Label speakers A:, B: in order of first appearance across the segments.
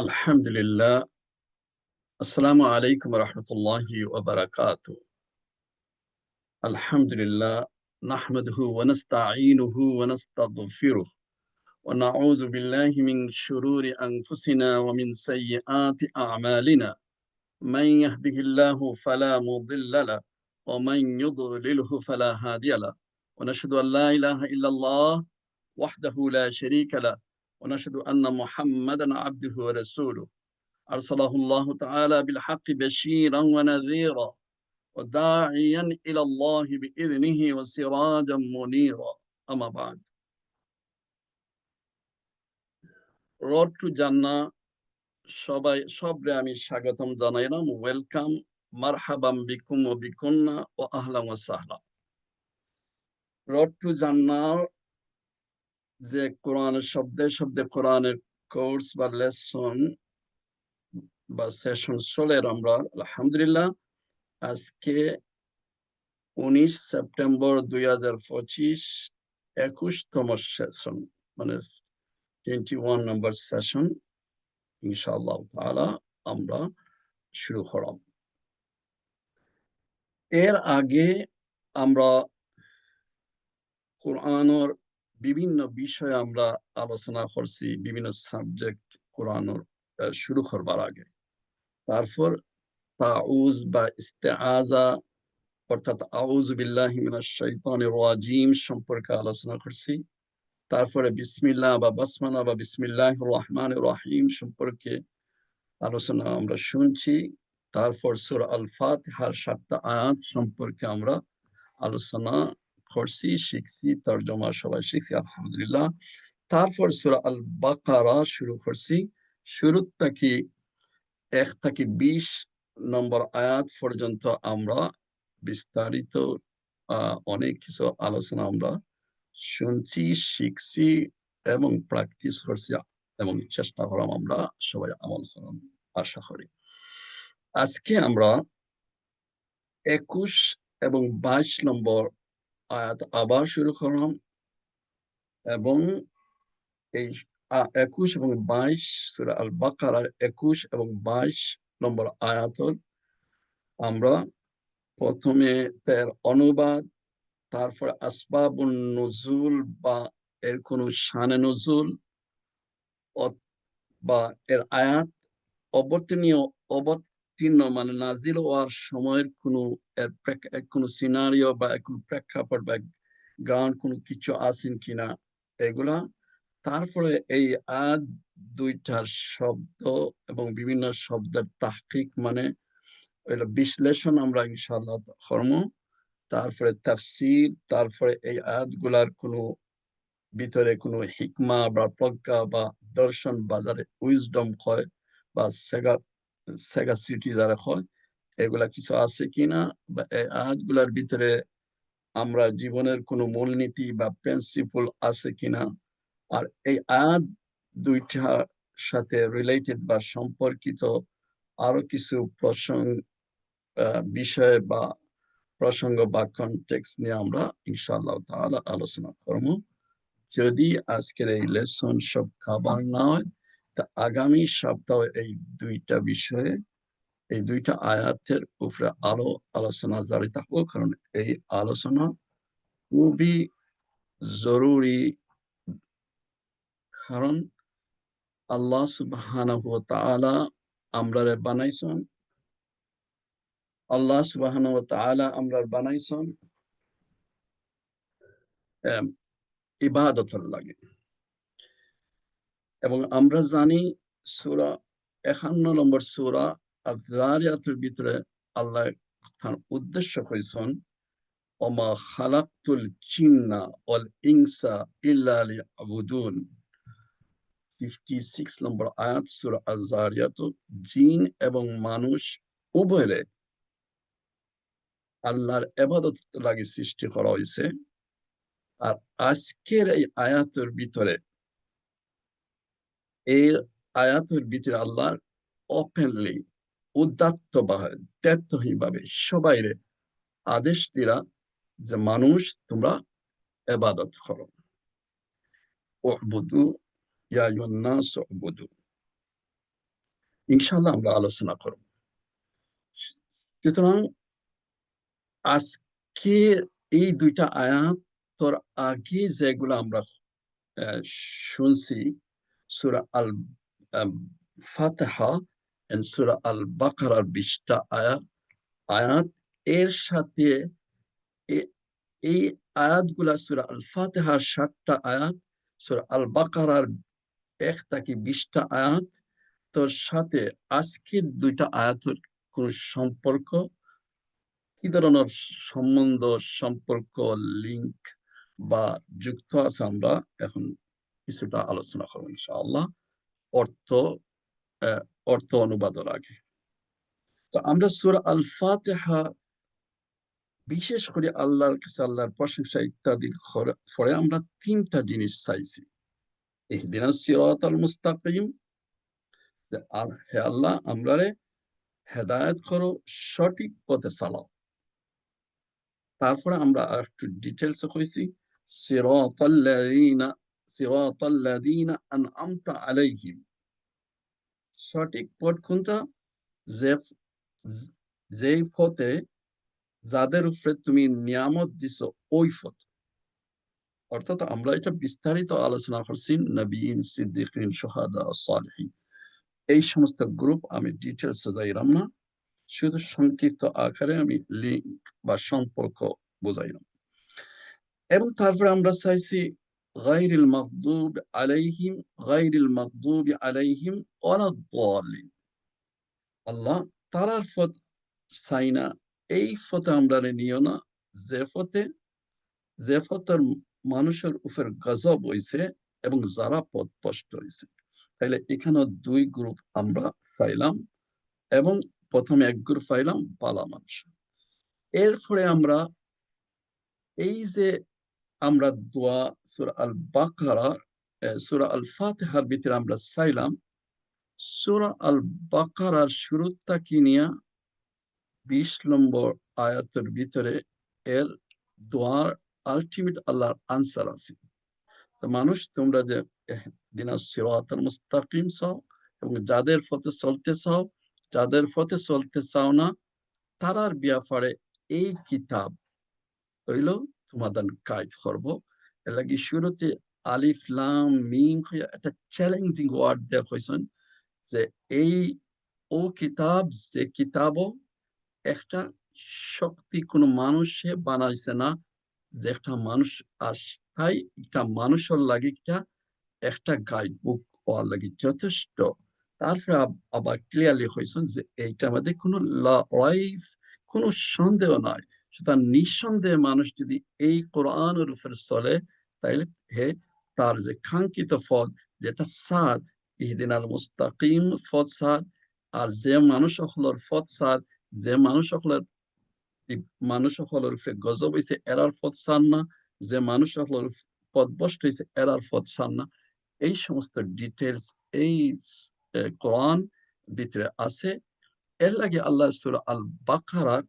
A: আলহামদুলিল্লাহ। আসসালামু আলাইকুম রহমতুল্লাহি ওয়া বারাকাতুহু। আলহামদুলিল্লাহ নাহমাদুহু ওয়া নাস্তাঈনুহু ওয়া নাস্তাগফিরুহ ওয়া নাউযু বিল্লাহি মিন শুরুরি আনফুসিনা ওয়া মিন সাইয়্যিআতি আ'মালিনা। মান ইয়াহদিহিল্লাহু ফালা মুদিল্লা লাহু ওয়া মান ইউদ্লিলহু ফালা হাদিয়া লাহু। ওয়া নাশহাদু আল লা ইলাহা ইল্লাল্লাহ ওয়াহদাহু লা শারীকা লাহু ওয়া নাশহাদু আন্না মুহাম্মাদান আবদুহু ওয়া রাসূলুহু। أرسله الله تعالى بالحق بشيرا ونذيرا وداعيا إلى الله بإذنه وسراجا منيرا أما بعد. রোড টু জান্নাহ সবরে আমি স্বাগতম জানাইলাম। ওয়েলকাম, মারহাবাম বিকুম ওয়া বিকুন্না ওয়া আহলান ওয়া সাহলা। রোড টু জান্নাহ যে কোরআনের শব্দে শব্দে কোরআনের কোর্স বা লেসন বা সেশন চলে আমরা আলহামদুলিল্লাহ। আজকে 19 সেপ্টেম্বর 2025, 21তম সেশন, মানে 21 নম্বর সেশন ইনশাআল্লাহ তাআলা আমরা শুরু করলাম। এর আগে আমরা কোরআনের বিভিন্ন বিষয় আমরা আলোচনা করছি, বিভিন্ন সাবজেক্ট কোরআনের শুরু করবার আগে। তারপর তাউজ বা ইস্তেআযা অর্থাৎ আউযু বিল্লাহি মিনাশ শাইতানির রাজিম সম্পর্কে আলোচনা করছি। তারপরে বিসমিল্লাহ বা বাসমালা বা বিসমিল্লাহির রহমানির রহিম সম্পর্কে আলোচনা আমরা শুনছি। তারপর সূরা আল ফাতিহার 7টা আয়াত সম্পর্কে আমরা আলোচনা করছি, শিখছি, তরজমা সবাই শিখছি আলহামদুলিল্লাহ। তারপর সূরা আল বাকারা শুরু করছি। শুরু থেকে 1 থেকে 20 নম্বর আয়াত পর্যন্ত আমরা বিস্তারিত অনেক কিছু আলোচনা আমরা শুনছি, শিখছি এবং প্র্যাকটিস করছি এবং চেষ্টা করলাম আমরা সবাই আমল করলাম আশা করি। আজকে আমরা 21 এবং 22 নম্বর আয়াত আবার শুরু করলাম এবং এই 21 এবং 22 সূরা আল বাকারার 21 এবং 22 নম্বর আয়াতের আমরা প্রথমে তার অনুবাদ, তারপর আসবাবুন নুজুল বা এর কোনো শানে নজুল বা এর আয়াত অবতীর্ণ মানে নাজিল হওয়ার সময়ের কোনো সিনারিও বা কোনো প্রেক্ষাপট বা গ্রাউন্ড কোনো কিছু আছেন কিনা এগুলা। তারপরে এই আয়াত দুইটার শব্দ এবং বিভিন্ন শব্দের তাহকিক মানে বিশ্লেষণ আমরা ইনশাআল্লাহ করব। তারপরে তাফসীর, তারপরে এই আয়াতগুলার কোনো ভিতরে কোনো হিকমা বা প্রজ্ঞা বা দর্শন বাজারে উইজডম হয় বা সেগাসিটি যারা হয় এগুলা কিছু আছে কিনা, বা এই আয়াতগুলার ভিতরে আমরা জীবনের কোনো মূলনীতি বা প্রিন্সিপল আছে কিনা। আর এই আয়াত দুইটার সাথে রিলেটেড বা সম্পর্কিত আরো কিছু বিষয় বা প্রসঙ্গ বা কনটেক্সট নিয়ে আমরা ইনশাআল্লাহ তাআলা আলোচনা করব। যদি আজকের এই লেসন সব খাবার না হয় তা আগামী সপ্তাহে এই দুইটা বিষয়ে এই দুইটা আয়াতের উপরে আলোচনা জারি থাকবো, কারণ এই আলোচনা খুবই জরুরি। কারণ আল্লাহ সুবহানাহু ওয়া তাআলা আমরারে বানাইছেন, আল্লাহ সুবহানাহু ওয়া তাআলা আমরার বানাইছেন ইবাদতের লাগে। এবং আমরা জানি সূরা 51 নম্বর সূরা আয-যারিয়াতের ভিতরে আল্লাহ তার উদ্দেশ্য কইছেন ওমা খালাকতুল জিন্না ওয়াল ইনসা ইল্লা লিয়াবুদুন। 56 নম্বর আয়াত সূরা আয-যারিয়াত। জিন এবং মানুষ উভয়রে আল্লাহর ইবাদত লাগি সৃষ্টি করা হয়েছে। আর আজকের এই আয়াতের ভিতরে আল্লাহ ওপেনলি উদাত্ত ভাবে সবাইরে আদেশ দিরা যে মানুষ তোমরা ইবাদত করো। উবুদু ইয়া আইয়ুহান নাস উবুদু। ইনশাআল্লাহ আমরা আলোচনা করব। সুতরাং আজকে এই দুইটা আয়াত তোর আগে যেগুলো আমরা শুনছি, সূরা আল ফাতিহা এন্ড সূরা আল বাকারার 20টা আয়াত এর সাথে এই আয়াতগুলা সূরা আল ফাতিহার 7টা আয়াত, সূরা আল বাকারার 1 থেকে 20টা আয়াত, তোর সাথে আজকের দুইটা আয়াতের কোন সম্পর্ক, কি ধরনের সম্বন্ধ, সম্পর্ক, লিঙ্ক বা যুক্ত আছে আমরা এখন কিছুটা আলোচনা করবো ইনশাআল্লাহ অর্থ অর্থ অনুবাদের আগে। তো আমরা সূরা আল ফাতিহা বিশেষ করে আল্লাহর কাছে আল্লাহর প্রশংসা ইত্যাদি পরে আমরা 3টা জিনিস চাইছি। ইহদিনাস সিরাতাল মুস্তাকিম, হে আল্লাহ আমরারে হেদায়েত করো, সঠিক পথে চালাও। তারপরে আমরা একটু ডিটেলসে কইছি সিরাতাল্লাযীনা আনআমতা আলাইহিম, সঠিক পথ কোনটা, যে যেই পথে যাদের উপরে তুমি নিয়ামত দিছো ওই পথ। অর্থাৎ আমরা এটা বিস্তারিত আলোচনা করছি নবীন, সিদ্দিকিন, শুহাদা, সালেহিন, এই সমস্ত গ্রুপ আমি ডিটেলসে যাইলাম না, শুধু সংক্ষিপ্ত আকারে আমি লিঙ্ক বা সম্পর্ক বোঝাইলাম। এবং তারপরে আমরা চাইছি গায়রিল মাগদুব আলাইহিম ওয়ালাদ-দাল্লিন, আল্লাহ তারার পথ চাই না, এই পথে আমরা নিও না যে পথের মানুষের উপর গজব হয়েছে এবং যারা পথভ্রষ্ট হয়েছে। তাইলে এখানে 2 গ্রুপ আমরা পাইলাম, এবং প্রথমে এক গ্রুপ পাইলাম ভালো মানুষ। এরপরে আমরা এই যে আমরা দোয়া সূরা আল বাকারা, সূরা আল ফাতিহার ভিতরে আমরা চাইলাম সূরা আল বাকারার শুরুটা কি নিয়া 20 নম্বর আয়াতের ভিতরে এর দোয়ার আলটিমেট আল্লাহর আনসার আছে। তো মানুষ তোমরা যে ইহদিনাস সিরাতাল মুস্তাকিম চাও এবং যাদের পথে চলতে চাও, যাদের পথে চলতে চাও না তারার ব্যাপারে এই কিতাব হইল তোমাদের গাইড করব। এর লাগি শুরুতে আলিফ লাম মিম একটা চ্যালেঞ্জিং ওয়ার্ড দেয়া হয়েছেন যে এই ও কিতাব, যে কিতাবও একটা শক্তি কোনো মানুষে বানাইছে না, যে একটা মানুষ তাই একটা মানুষের লাগে একটা গাইড বুক হওয়ার লাগে যথেষ্ট। তারপরে আবার ক্লিয়ারলি হয়েছেন যে এইটার মধ্যে কোনো কোনো সন্দেহ নাই। সুতরাং নিঃসন্দেহে মানুষ যদি এই কোরআনের উপরে চলে তাইলে হে তার যে কাঙ্ক্ষিত পথ, যেটা সাদ, ইহদিনাল মুস্তাকিম পথ সাদ। আর যে মানুষ সকলের পথ সাদ, যে মানুষ সকলের মানুষ সকলের উপরে গজব হয়েছে এরার পথ সাদ না, যে মানুষ সকলের পথভ্রষ্ট হয়েছে এরার পথ সাদ না। এই সমস্ত ডিটেলস এই কোরআন ভিতরে আছে। এর লাগে আল্লাহ সূরা আল বাকারার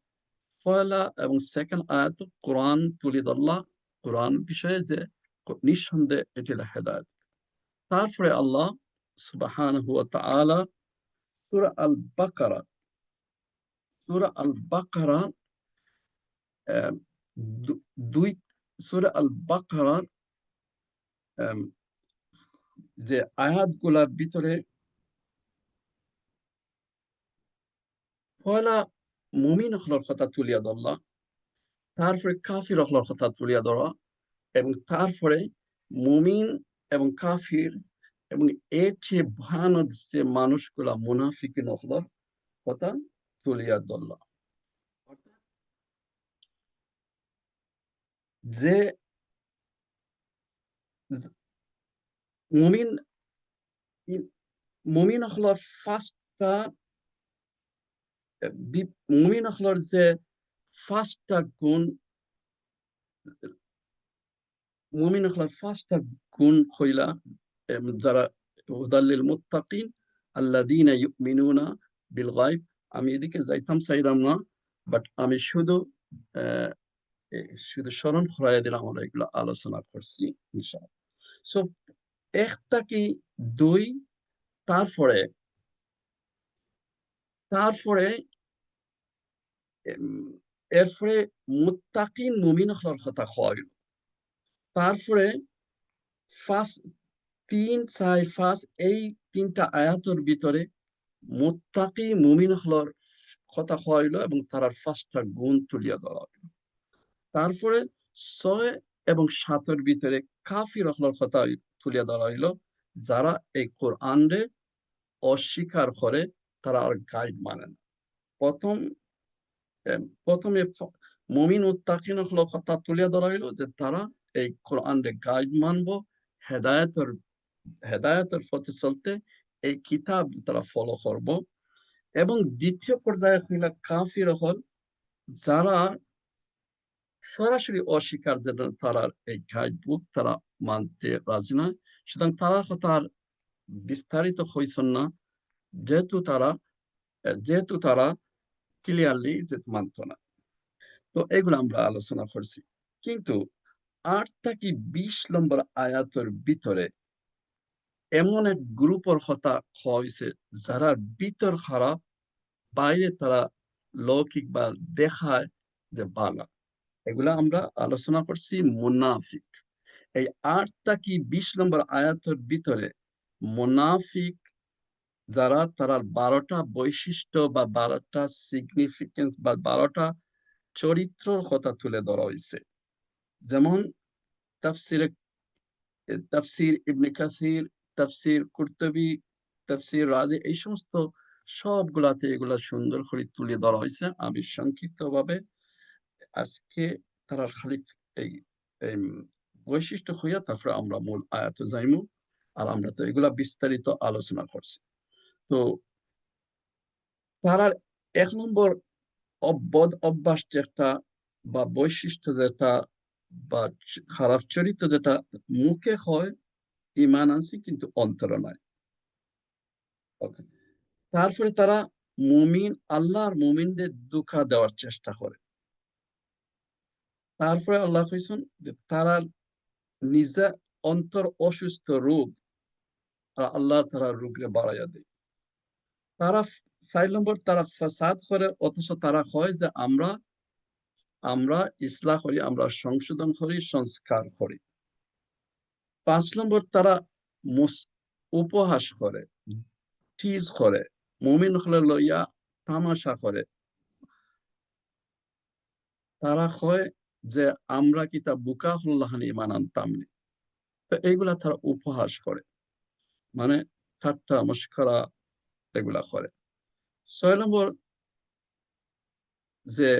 A: পয়লা এবং সেকেন্ড আয়াত কোরআন তুলে ধরলা, কোরআন বিষয়ে যে নিঃসন্দেহে এটি হেদায়েত। তারপরে আল্লাহ সুবহানাহু ওয়া তাআলা সূরা আল বাকারা সূরা আল বাকারা দুই সূরা আল বাকারার যে আয়াতগুলার ভিতরে পয়লা মুমিন হলার কথা তুলিয়া ধরলা, তারপরে কাফির হলার কথা তুলিয়া ধরা, এবং তারপরে মুমিন এবং কাফির এবং এর চেয়ে ভয়ানক যে মানুষগুলা মুনাফিকিন হলার কথা তুলিয়া ধরলা। যে মুমিন মুমিন হলার ফার্স্টটা মুমিন হলার যে ফার্স্টটা গুণ, মুমিন হলার ফার্স্টটা গুণ হইলা যারা হুদাল্লিল মুত্তাকিন আল্লাযীনা ইউমিনুনা বিল গায়ব। আমি এদিকে যাইতাম চাইলাম না, বাট আমি শুধু স্মরণ করাইয়া দিলাম আমরা এগুলো আলোচনা করছি ইনশাআল্লাহ। সো একটা কি দুই, তারপরে তারপরে এরপরে মুত্তাকিন মুমিন হওয়ার কথা হয়। তারপরে ফার্স্ট ৩, ৪, ৫ এই ৩টা আয়াতের ভিতরে মুত্তাকি মুমিন হওয়ার কথা হইল এবং তার ৫টা গুণ তুলিয়া ধরা হইল। তারপরে ৬ এবং ৭ এর ভিতরে কাফির হওয়ার কথা তুলিয়া ধরা হইল, যারা এই কোরআনে অস্বীকার করে, তারা আর গাইড মানে না। প্রথম প্রথমে মুমিন মুত্তাকিন হওয়ার কথা তুলিয়া ধরা হইল যে তারা এই কোরআনে গাইড মানব, হেদায়েতের হেদায়েতের পথে চলতে এই কিতাব তারা ফলো করব। এবং দ্বিতীয় পর্যায়ে হইল কাফির হল, যারা সরাসরি অস্বীকার, যে তারা এই গাইড বুক তারা মানতে রাজি নয়, সুতরাং তারা কথা আর বিস্তারিত হইছেন না, যেহেতু তারা ক্লিয়ারলি যে মানত না। তো এগুলো আমরা আলোচনা করছি। কিন্তু ৮ থেকে ২০ নম্বর আয়াতের ভিতরে এমন এক গ্রুপের কথা হয়েছে, যারা ভিতর খারাপ, বাইরে তারা লৌকিক বা দেখায় যে বালা। এগুলা আমরা আলোচনা করছি মুনাফিক। এই ৮ থেকে ২০ নম্বর আয়াতের ভিতরে মুনাফিক যারা, তারা ১২টা বৈশিষ্ট্য বা ১২টা সিগনিফিকেন্স বা ১২টা চরিত্রের কথা তুলে ধরা হয়েছে। যেমন তাফসির ইবনে কাসির, তাফসির কুরতুবী, তাফসির রাজি, এই সমস্ত সবগুলাতে এগুলা সুন্দর করে তুলে ধরা হয়েছে। আমি সংক্ষিপ্তভাবে আজকে তারা খালি এই এই বৈশিষ্ট্য হইয়া তারপরে আমরা মূল আয়াতে যাইমু। আর আমরা তো এগুলা বিস্তারিত আলোচনা করছি। তো তারার ১ নম্বর বদ অভ্যাস যেটা বা বৈশিষ্ট্য যেটা বা খারাপ চরিত্র যেটা, মুখে হয় ঈমান আনছি কিন্তু অন্তরে নাই। ওকে। তারপরে তারা আল্লাহর মুমিনদের ধোঁকা দেওয়ার চেষ্টা করে। তারপরে আল্লাহ কইছেন যে তারা নিজে অন্তর অসুস্থ রোগ, আর আল্লাহ তারা রোগরে বাড়াইয়া দেয়। তারা ৪ নম্বর তারা ফাসাদ করে, অথচ তারা হয় যে আমরা ইসলাহ করি, আমরা সংশোধন করি, সংস্কার করি। ৫ নম্বর তারা উপহাস করে, টিজ করে, মুমিন হলে লইয়া তামাশা করে। তারা হয় যে আমরা কিতা বুকা হল্লাহানি ইমান আনতাম নি। তো এইগুলা তারা উপহাস করে, মানে ঠাট্টা মস্করা এগুলা করে। ৬ নম্বর যে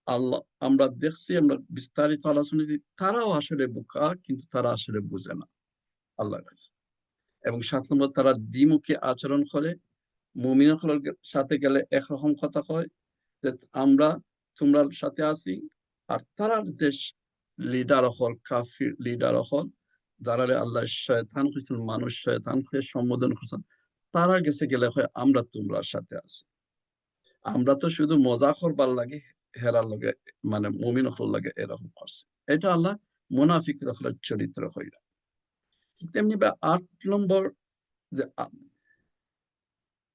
A: আল্লাহ আমরা দেখছি, আমরা বিস্তারিত আলোচনা যে তারাও আসলে বোকা, কিন্তু তারা আসলে বুঝে না আল্লাহর কাছে। এবং ৭ নম্বর তারা দ্বিমুখী আচরণ করে, মুমিনের সাথে গেলে একরকম কথা কয় যে আমরা তোমরা সাথে আছি, আর তারা যে লিডার হল, কাফির লিডার হল, যারা আল্লাহ শয়তান হয়েছেন, মানুষ শয়তান হয়ে সম্বোধন করছেন, তারা গেছে গেলে হয় আমরা তোমরা সাথে আছি। আমরা তো শুধু মজা করবার লাগে হেরার লগে, মানে মুমিন হল লাগে এরকম করছে। এটা আল্লাহ মুনাফিক হলের চরিত্র হইল। তেমনি ৮ নম্বর যে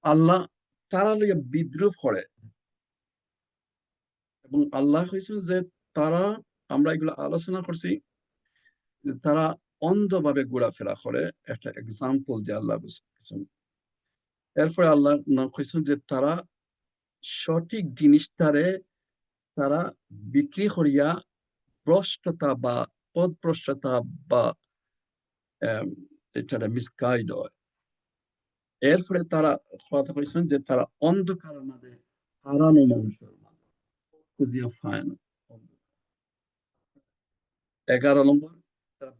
A: আল্লাহ তারা লইয়া বিদ্রুপ করে, এবং আল্লাহ কইছে যে তারা, আমরা এগুলো আলোচনা করছি, যে তারা অন্ধভাবে ঘোরাফেরা করে। একটা এক্সাম্পল যে আল্লাহ বলছেন। এরপরে আল্লাহ কইছেন যে তারা সঠিক জিনিসটারে তারা বিক্রি করিয়া ভ্রষ্টতা বা পথভ্রষ্টতা বা এটা মিসগাইড হয়। এরপরে তারা কথা কইছেন যে তারা অন্ধকারের মাঝে হারানো মানুষের মাঝে খুঁজিয়া পায় না। ১১ নম্বর, তারা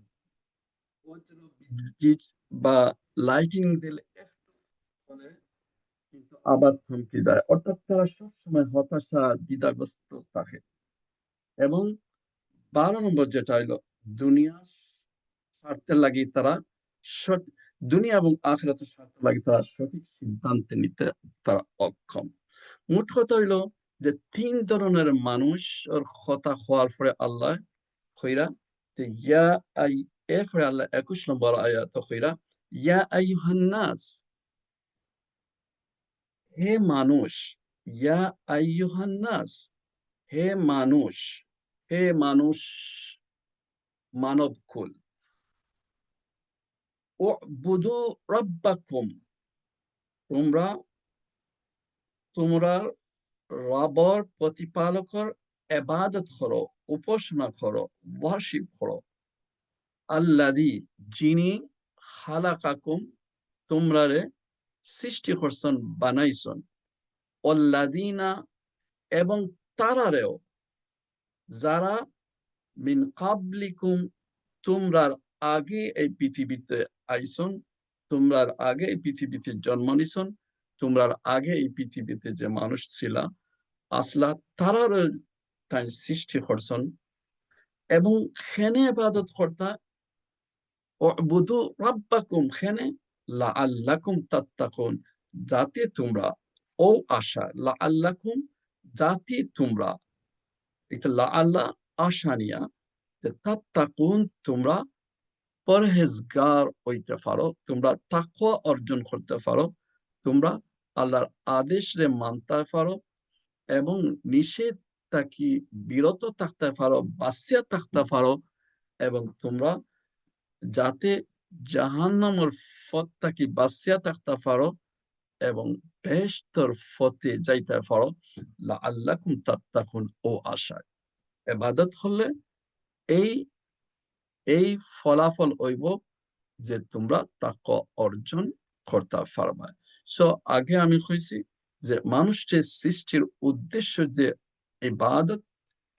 A: বিদ্যুৎ বা লাইটিং দিলে একটু চলে, কিন্তু আবার থমকে যায়। অর্থাৎ তারা সবসময় হতাশা, দ্বিধাগ্রস্ত থাকে। এবং ১২ নম্বর যেটা হইল, দুনিয়া স্বার্থের লাগি তারা দুনিয়া এবং আখিরাতের স্বার্থ লাগি তারা সঠিক সিদ্ধান্ত নিতে তারা অক্ষম। মোট কথা হইল যে ৩ ধরনের মানুষের কথা হওয়ার পরে আল্লাহ কইরা যে এরপরে আল্লাহ ২১ নম্বর আয়াত কইরা ইয়া আইয়ুহান নাস, হে মানুষ, ইয়া আইয়ুহান নাস, হে মানুষ, হে মানুষ, মানবকুল, উ'বুদু রাব্বাকুম, তোমরা তোমরা রবর প্রতিপালকর ইবাদত করো, উপাসনা করো, ওয়ার্শিপ করো। আল্লাযী, যিনি খালাকাকুম, তোমরারে সৃষ্টি করছেন, বানাইছেন, ওয়াল্লাযীনা, এবং তারারেও, যারা মিন কাবলিকুম, তোমরার আগে এই পৃথিবীতে আইসন, তোমরার আগে এই পৃথিবীতে জন্ম নিছন, তোমরার আগে এই পৃথিবীতে যে মানুষ ছিলা আসলা, তারারও তাই সৃষ্টি করছেন, এবং খেনে ইবাদত করতা, উ'বুদু রাব্বাকুম, খেনে লাআল্লাকুম তাত্তাকুন, যাতে তোমরা, ও আশা, লাআল্লাকুম, যাতে তোমরা, এটা লাআল্লাহ আশা নিয়া, যে তাত্তাকুন, তোমরা পরহেজগার হইতে পারো, তোমরা তাকওয়া অর্জন করতে পারো, তোমরা আল্লাহর আদেশ রে মানতে পারো, এবং নিষেধ থাকি বিরত থাকতে পারো, বাঁচিয়া থাকতে পারো, এবং তোমরা যাতে জাহান্নামের পথ থাকি বাঁচিয়া থাকতে পারো, এবং বেহেশতের পথে যাইতে পারো, লাআল্লাকুম তাত্তাকুন, ও আশায়। ইবাদত করলে এই এই ফলাফল হইব যে তোমরা তাকওয়া অর্জন করতে পারবা। সো আগে আমি কইছি যে মানুষের সৃষ্টির উদ্দেশ্য যে ইবাদত,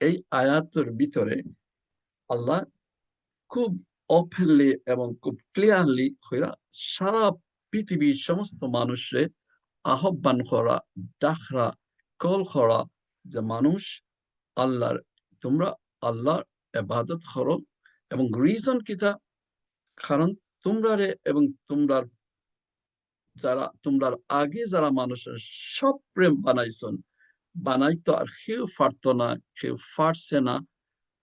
A: এই আয়াতের ভিতরে আল্লাহ খুব ওপেনলি এবং খুব ক্লিয়ারলি কইরা সারা পৃথিবীর সমস্ত মানুষরে আহ্বান করা, ডাকরা, কল করা, যে মানুষ আল্লাহর, তোমরা আল্লাহর ইবাদত করো, এবং রিজন কিতা, কারণ তোমরারে এবং তোমরার যারা তোমরার আগে যারা মানুষের সব প্রেম বানাইছেন, বানাইতো আর কেউ পারতো না, কেউ পারছে না,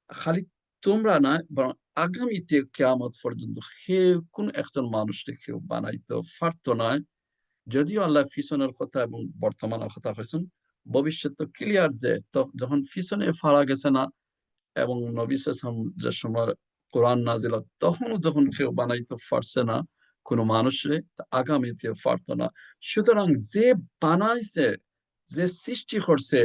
A: খালি তোমরা না, বরং আগামীতে কিয়ামত পর্যন্ত কেউ কোন একজন মানুষকে কেউ বানাইতে পারতো না। যদিও আল্লাহ পিছনের কথা এবং বর্তমানের কথা কইছেন, ভবিষ্যৎ তো ক্লিয়ার, যে তো যখন পিছনে ফারা গেছে না, এবং নবী সাল্লাল্লাহু আলাইহি ওয়াসাল্লাম যে সময় কোরআন নাজিল হয়, তখনও যখন কেউ বানাইতে পারছে না কোনো মানুষরে, আগামীতেও পারতো না। সুতরাং যে বানাইছে, যে সৃষ্টি করছে,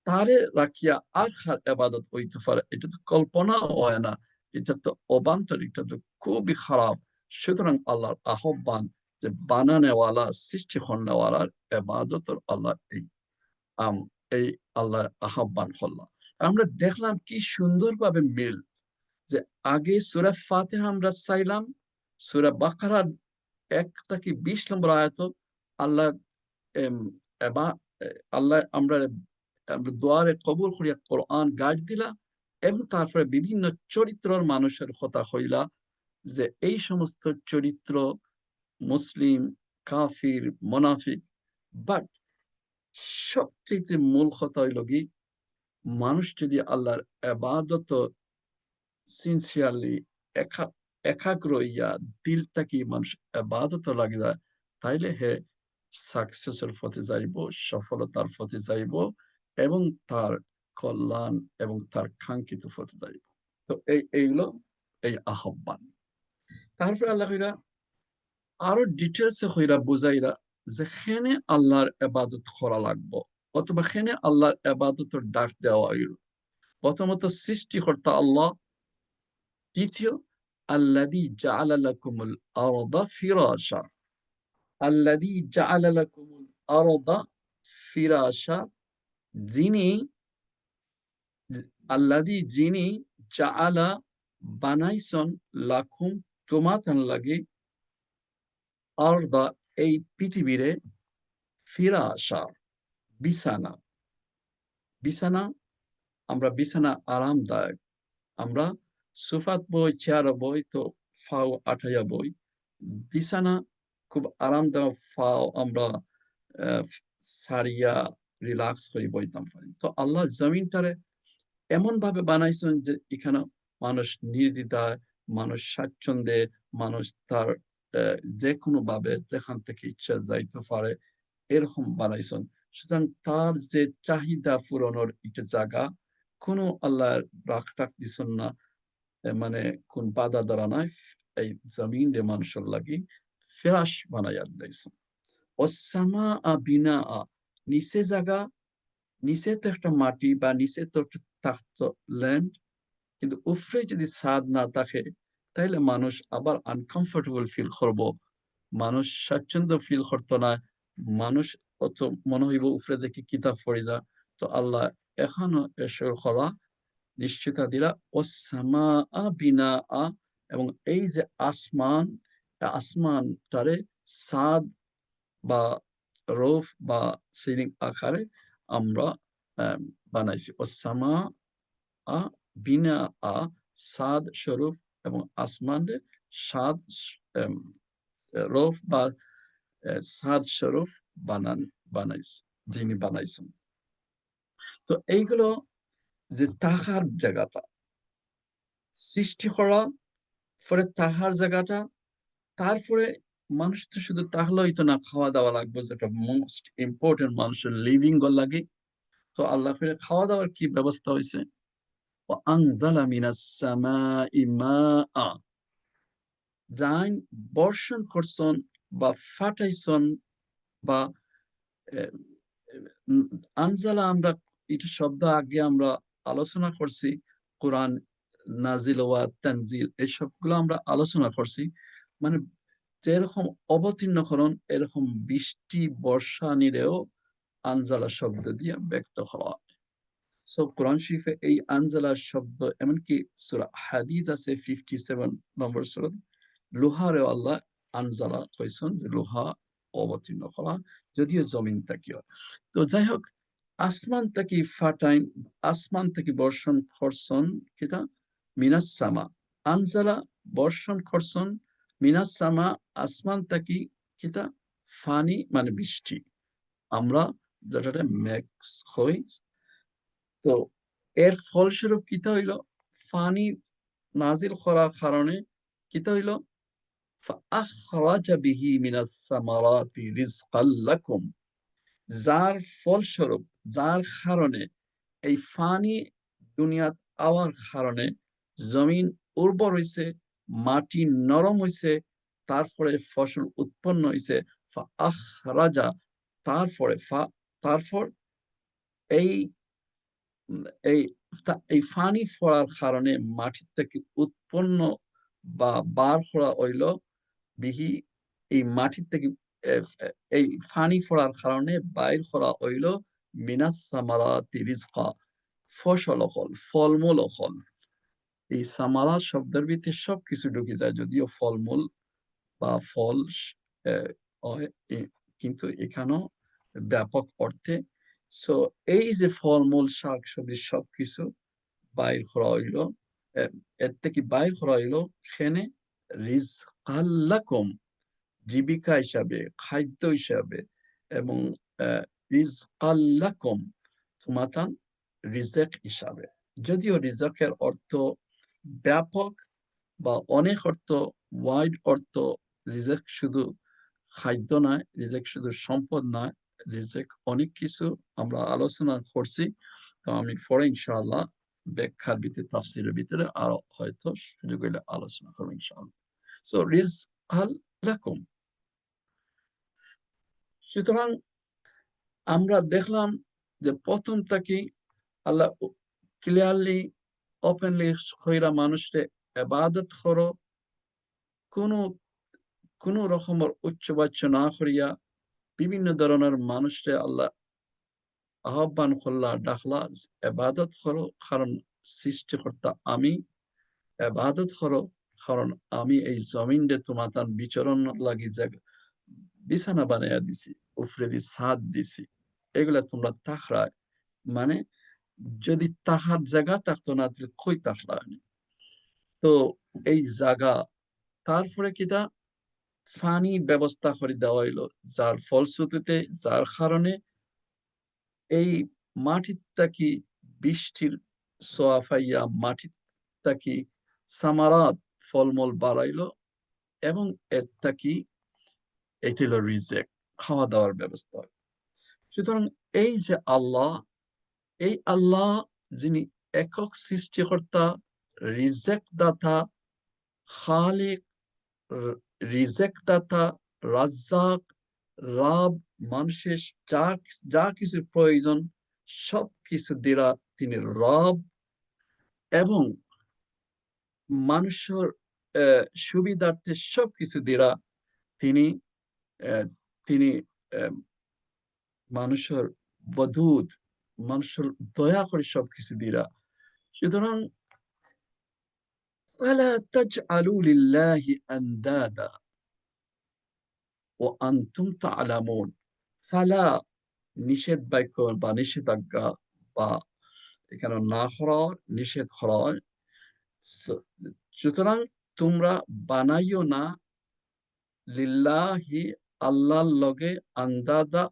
A: তারে রাখিয়া আর কার ইবাদত হইতে পারে, এটা তো কল্পনা হয় না, এটা তো অবান্তর, এটা তো খুবই খারাপ। সুতরাং আল্লাহর আহ্বান, যে বানানেওয়ালা, সৃষ্টি করনেওয়ালার ইবাদতের আল্লাহ আম এই আল্লাহ আহ্বান করলাম। আমরা দেখলাম কি সুন্দরভাবে মিল, যে আগে সূরা ফাতিহা আমরা চাইলাম, সূরা বাকারার ১ থেকে ২০ নম্বর আয়াত, আল্লাহ এম এবা আল্লাহ আমরা আমরা দোয়ারে কবুল করিয়া কোরআন গাইড দিলা, এবং তারপরে বিভিন্ন চরিত্রের মানুষের কথা হইলা, যে এই সমস্ত চরিত্র মুসলিম, কাফির, মুনাফিক, বাট সবচেয়ে মূল কথা হইল কি, মানুষ যদি আল্লাহর ইবাদত সিনসিয়ারলি একাগ্র হইয়া দিল থেকে মানুষ ইবাদত লাগিয়া, তাইলে হে সাকসেসের পথে যাইব, সফলতার পথে যাইব, এবং তার কল্যাণ এবং তার কাঙ্ক্ষিত পথে যাইব। তো এইগুলো এই আহ্বান। তারপরে আল্লাহ কইরা আরো ডিটেলসে কইরা বুঝাইরা, যেখানে আল্লাহর ইবাদত করা লাগবো, অথবা সেখানে আল্লাহর ইবাদতের ডাক দেওয়া হইল। প্রথমত সৃষ্টিকর্তা আল্লাহ, দ্বিতীয় আল্লাযী জাআলা লাকুমুল আরদা ফিরাশা, আল্লাযী জাআলা লাকুমুল আরদা ফিরাশা, যিনি, আল্লাযী, যিনি, জাআলা, বানাইছেন, লাকুম, তোমাদের লাগি, আরদা, এই পৃথিবীরে, ফিরাশা, বিছানা, বিছানা, আমরা বিছানা আরামদায়ক, আমরা সোফাত বই, চেয়ারে বই তো ফাও আঠাইয়া বই, বিছানা খুব আরামদায়ক, ফাও আমরা সারিয়া রিল্যাক্স করে বইতাম পারি। তো আল্লাহ জমিনটারে এমন ভাবে বানাইছেন যে এখানে মানুষ নির্দ্বিধায়, মানুষ স্বাচ্ছন্দ্যে, মানুষ তার যে কোনো ভাবে যেখান থেকে ইচ্ছা যাইতে পারে, এরকম বানাইছেন। সুতরাং তার যে চাহিদা পূরণের একটা জায়গা কোনো আল্লাহ রাখ দিছেন না, মানে কোন বাধা ধরা নাই। এই জমিন রে মানুষের লাগি ফেরাস বানাইয়া দিয়েছেন। ওয়াসসামাআ বিনাআ, নিচে জায়গা, নিচে তো একটা মাটি বা নিচে তো একটা তাখত ল্যান্ড, কিন্তু উপরে যদি ছাদ না থাকে তাহলে মানুষ আবার আনকমফোর্টেবল ফিল করব, মানুষ স্বাচ্ছন্দ্য ফিল করতো না, মানুষ অত মনে হইব উপরে দেখে কিতাব পড়ি যা। তো আল্লাহ এখনো এসর করা নিশ্চিতা দিলা ওয়াসসামাআ বিনাআ, এবং এই যে আসমান, আসমানটারে ছাদ বা রুফ বা সিলিং আকারে আমরা বানাইছি। ওয়াসসামাআ বিনাআ, ছাদ স্বরূপ এবং আসমানে ছাদ এম রুফ বা ছাদ স্বরূপ বানাইছে, যিনি বানাইছেন। তো এইগুলো যে তাহার জায়গাটা সৃষ্টি করা, পরে তাহার জায়গাটা, তারপরে মানুষ তো শুধু তাহলেই তো না, খাওয়া দাওয়া লাগবে, যেটা মোস্ট ইম্পর্টেন্ট মানুষের লিভিং গল লাগে। তো আল্লাহ ফিরে খাওয়া দাওয়ার কি ব্যবস্থা হয়েছে? আনজালা মিনাস সামাই মাআ, যাইন বর্ষণ করছেন বা ফাটাইছেন বা আনজালা, আমরা এটা শব্দ আগে আমরা আলোচনা করছি, কোরআন নাজিল ওয়া তানজিল এই সবগুলো আমরা আলোচনা করছি। মানে যেরকম অবতীর্ণকরণ এরকম বৃষ্টি বর্ষা নিরেও আনজালা শব্দ দিয়ে ব্যক্ত হওয়া। সো কোরআন শরীফে এই আনজালা শব্দ, এমনকি সূরা হাদিদ আছে 57 নম্বর সূরা, লোহারেও আল্লাহ আনজালা কইছেন যে লোহা অবতীর্ণ করা, যদিও জমিন তাকিও। তো যাই হোক, আসমান থেকে ফাটাইন, আসমান থেকে বর্ষণ করছন কিতা মিনাস সামা, আনজালা বর্ষণ করছন, মিনাস সামা আসমান থেকে কিতা ফানি মানে বৃষ্টি, আমরা যেটা মেক্স হই। তো এর ফলস্বরূপ কিতা হইল, ফানি নাজিল করার কারণে কিতা হইল, ফাআখরাজা বিহি মিনাস সামারাতি রিজকাল লাকুম, যার ফলস্বরূপ, যার কারণে এই ফানি দুনিয়াত আওয়ার কারণে জমিন উর্বর হইছে, মাটি নরম হইছে, তারপরে ফসল উৎপন্ন হইছে। ফাআখরাজা, তারপরে তারপর এই এই এই ফানি ফোড়ার কারণে মাটি থেকে উৎপন্ন বা বার করা হইল বিহি, এই মাটির থেকে এই ফানি ফোড়ার কারণে বাইর করা হইল মিনাস সামারাতি রিজকা, ফসল হল, ফলমূল হল। এই সামারাত শব্দের ভিতরে সবকিছু ঢুকে যায়, যদিও ফলমূল বা ফল হয়, কিন্তু এখানেও ব্যাপক অর্থে। সো এই যে ফলমূল শাক সবজি সবকিছু বাইর করা হইল, এর থেকে বাইর করা হইল সেনে রিজকাল লাকুম, জীবিকা হিসাবে, খাদ্য হিসাবে, এবং রিজকাল লাকুম তোমাতান রিজেক হিসাবে। যদিও রিজকের অর্থ ব্যাপক বা অনেক অর্থ, ওয়াইড অর্থ। রিজেক শুধু খাদ্য নয়, রিজেক শুধু সম্পদ নয়, রিজেক অনেক কিছু আমরা আলোচনা করছি। তো আমি পরে ইনশাআল্লাহ ব্যাখ্যার ভিতরে, তাফসিরের ভিতরে আরো হয়তো সুযোগ হইলে আলোচনা করবো ইনশাআল্লাহ। সো রিজকাল লাকুম, সুতরাং আমরা দেখলাম যে প্রথম থেকে আল্লাহ ক্লিয়ারলি ওপেনলি কইরা মানুষকে ইবাদত করো, কোনো কোনো রকমের উচ্চবাচ্য না করিয়া বিভিন্ন ধরনের মানুষকে আল্লাহ আহ্বান করলা, ডাকলা, ইবাদত করো কারণ সৃষ্টিকর্তা আমি, ইবাদত করো কারণ আমি এই জমিনে তোমার তার বিচরণ লাগি জায়গা বিছানা বানাইয়া দিছি, উপরে দি ছাদ দিছি, এগুলা তোমরা তাকরা, মানে যদি তাহার জায়গা থাকতো না তাহলে কই তাকলা আমি। তো এই জায়গা, তারপরে কিটা ফানি ব্যবস্থা করে দেওয়া হইলো, যার ফলশ্রুতিতে, যার কারণে এই মাটির থাকি বৃষ্টির ছোঁয়া পাইয়া মাটির থাকি সামারাত ফলমূল বাড়াইলো, এবং এর থাকি এটি হলো রিজেক, খাওয়া দাওয়ার ব্যবস্থা। সুতরাং এই যে আল্লাহ, এই আল্লাহ যিনি একক সৃষ্টিকর্তা, রিজেক দাতা, খালিক, রিজেক দাতা, রাজ্জাক, রাব, মানুষের যা যা কিছু প্রয়োজন সবকিছু দ্বারা তিনি রব, এবং মানুষের সুবিধার্থে সবকিছু দ্বারা তিনি আহ, তিনি আহ, মানুষের বদুদ, মানুষের দয়া করে সবকিছু দ্বারা। সুতরাং فلا تجعلوا لله أندادا وأنتم تعلمون। ফালা নিষেধ বাক্য বা নিষেধাজ্ঞা, বা এখানে না করা, নিষেধ করা। সুতরাং তোমরা বানাইও না লিল্লাহি আল্লাহর লগে আন্দাদা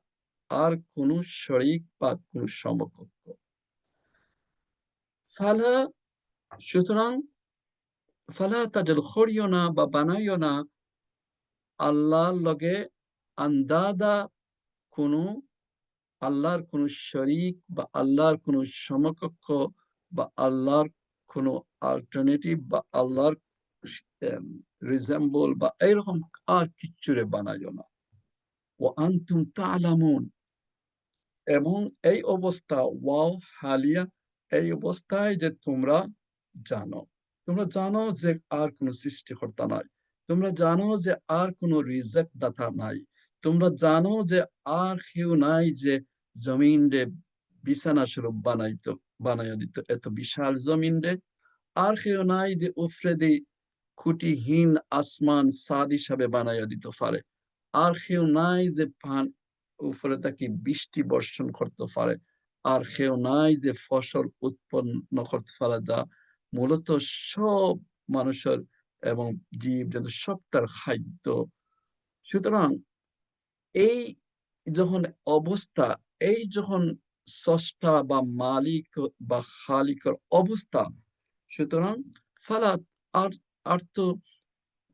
A: আর কোন শরীক বা কোন সমকক্ষ। ফালা সুতরাং ফালা তাজাল করিও না বা বানাইও না আল্লাহর লগে আন্দাদা কোন, আল্লাহর কোন শরীক বা আল্লাহর কোন সমকক্ষ বা আল্লাহর কোন অল্টারনেটিভ বা আল্লাহর রিজেম্বল বা এইরকম আর কিচ্ছুরে বানাইও না। ও আনতুম তা'লামুন, এবং এই অবস্থা, ওয়াও হালিয়া, এই অবস্থায় যে তোমরা জানো, তোমরা জানো যে আর কোন সৃষ্টিকর্তা নাই, তোমরা জানো যে আর কোন রিজেক দাতা নাই, তোমরা জানো যে আর কেউ নাই যে জমিন রে বিছানা স্বরূপ বানাইতো, বানাইয়া দিত এত বিশাল জমিন রে। আর কেউ নাই যে উফরে দি খুঁটিহীন আসমান সাদ হিসাবে বানাইয়া দিতে পারে। আর কেউ নাই যে পান উপরে তাকে বৃষ্টি বর্ষণ করতে পারে। আর কেউ নাই যে ফসল উৎপন্ন করতে পারে, যা মূলত সব মানুষের এবং জীব জন্তু সব তার খাদ্য। সুতরাং এই যখন অবস্থা, এই যখন স্রষ্টা বা মালিক বা খালিকের অবস্থা, সুতরাং ফালাত আর, আর তো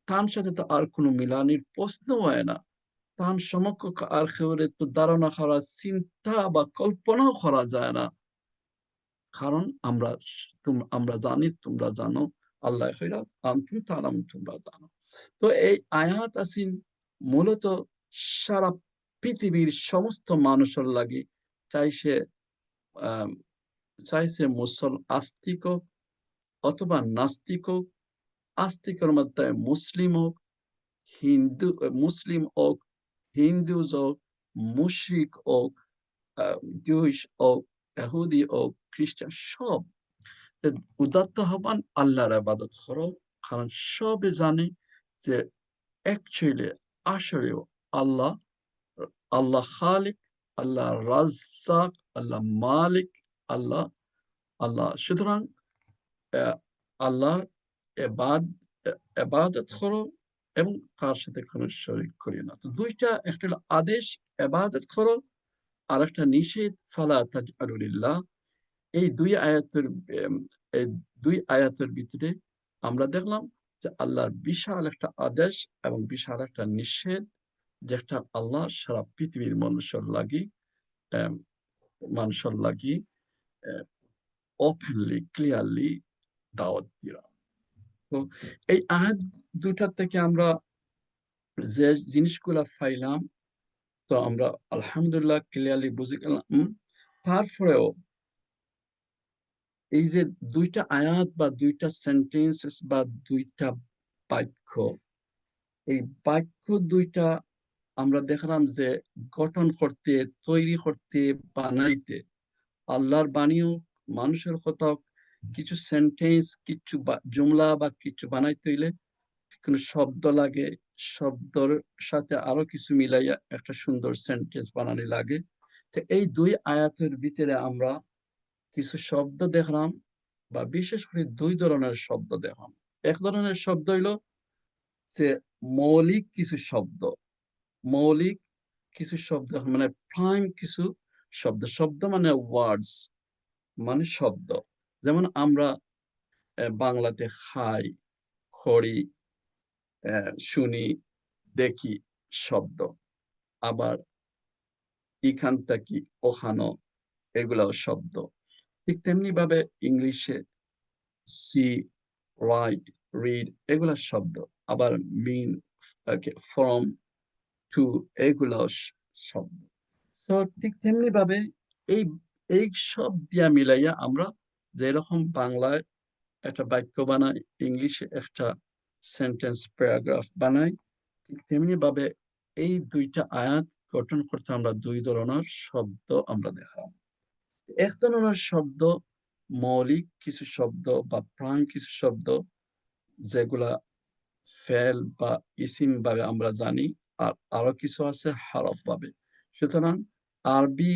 A: তার সাথে তো আর কোনো মিলানির প্রশ্ন হয় না। তার সমকক্ষ আর কেউরে তো ধারণা করা, চিন্তা বা কল্পনাও করা যায় না। কারণ আমরা জানি, তোমরা জানো, আল্লাহ কইরা আনতুম তা'লামুন, তোমরা জানো। তো এই আয়াত আছিন মূলত সারা পৃথিবীর সমস্ত মানুষের লাগি, চাই সে আহ চাই সে আস্তিক হোক অথবা নাস্তিক হোক, আস্তিকের মধ্যে মুসলিম হোক, হিন্দু মুসলিম হোক, হিন্দুজ হোক, মুশরিক হোক, জুইশ হোক, ইহুদি হোক, খ্রিস্টান, সব উদাত্ত হবান আল্লাহর ইবাদত করো। কারণ সবে জানে যে অ্যাকচুয়ালি আসলেও আল্লাহ, আল্লাহ খালিক, আল্লাহ রাজ্জাক, আল্লাহ মালিক, আল্লাহ আল্লাহ। সুতরাং আহ, আল্লাহর এবাদ এবাদত করো এবং তার সাথে কোনো শরীক করিও না। তো দুইটা, একটা হলো আদেশ এবাদত করো, আর একটা নিষেধ ফালা তাজআলু লিল্লাহ। এই দুই আয়াতের এই দুই আয়াতের ভিতরে আমরা দেখলাম যে আল্লাহর বিশাল একটা আদেশ এবং বিশাল একটা নিষেধ, যেটা আল্লাহ সারা পৃথিবীর মানুষের লাগি আহ, মানুষের লাগি ওপেনলি ক্লিয়ারলি দাওয়াত দিলাম। তো এই আয়াত দুটার থেকে আমরা যে জিনিসগুলা পাইলাম, তো আমরা আলহামদুলিল্লাহ ক্লিয়ারলি বুঝে গেলাম। তারপরেও এই যে দুইটা আয়াত বা দুইটা সেন্টেন্স বা দুইটা বাক্য, এই বাক্য দুইটা আমরা দেখলাম যে গঠন করতে, তৈরি করতে, বানাইতে আল্লাহর বাণীও, মানুষের কথা, কিছু সেন্টেন্স, কিছু জুমলা বা কিছু বানাইতে হইলে কোনো শব্দ লাগে, শব্দর সাথে আরো কিছু মিলাইয়া একটা সুন্দর সেন্টেন্স বানানো লাগে। তো এই দুই আয়াতের ভিতরে আমরা কিছু শব্দ দেখলাম, বা বিশেষ করে দুই ধরনের শব্দ দেখলাম। এক ধরনের শব্দ হইল যে মৌলিক কিছু শব্দ, মৌলিক কিছু শব্দ মানে প্রাইম কিছু শব্দ, শব্দ মানে ওয়ার্ডস, মানে শব্দ। যেমন আমরা বাংলাতে খাই, খড়ি, শুনি, দেখি, শব্দ। আবার এখান থেকে ওখানো এগুলাও শব্দ। ঠিক তেমনি ভাবে ইংলিশে সি, রাইট, রিড এগুলা শব্দ। আবার মিন, ফ্রম, টু এগুলাও শব্দ। সো ঠিক তেমনি ভাবে এই এই সব দিয়া মিলাইয়া আমরা যেরকম বাংলায় একটা বাক্য বানাই, ইংলিশে একটা সেন্টেন্স প্যারাগ্রাফ বানাই, ঠিক তেমনি ভাবে এই দুইটা আয়াত গঠন করতে আমরা দুই ধরনের শব্দ আমরা দেখলাম। এক ধরনের শব্দ মৌলিক কিছু শব্দ বা প্রাণ কিছু শব্দ, যেগুলা ফেল বা ইসিম ভাবে আমরা জানি, আর আরো কিছু আছে হরফ ভাবে। সুতরাং আরবি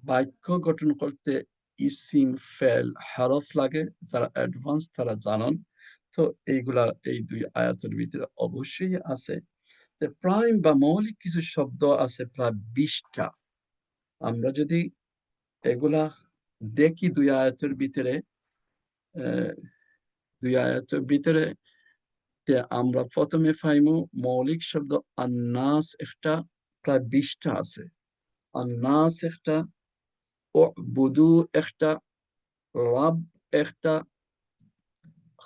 A: বাক্য গঠন করতে ইসিম, ফেল, হরফ লাগে। যারা অ্যাডভান্স তারা জানান। তো এইগুলা এই দুই আয়াতের ভিতরে অবশ্যই আছে। যে প্রাইম বা মৌলিক কিছু শব্দ আছে প্রায় 20টা। আমরা যদি এগুলা দেখি দুই আয়াতের ভিতরে আমরা প্রথমে পাইমু মৌলিক শব্দ আন্নাস একটা, প্রায় 20টা আছে। আন্নাস একটা, বুদু একটা, রাব একটা,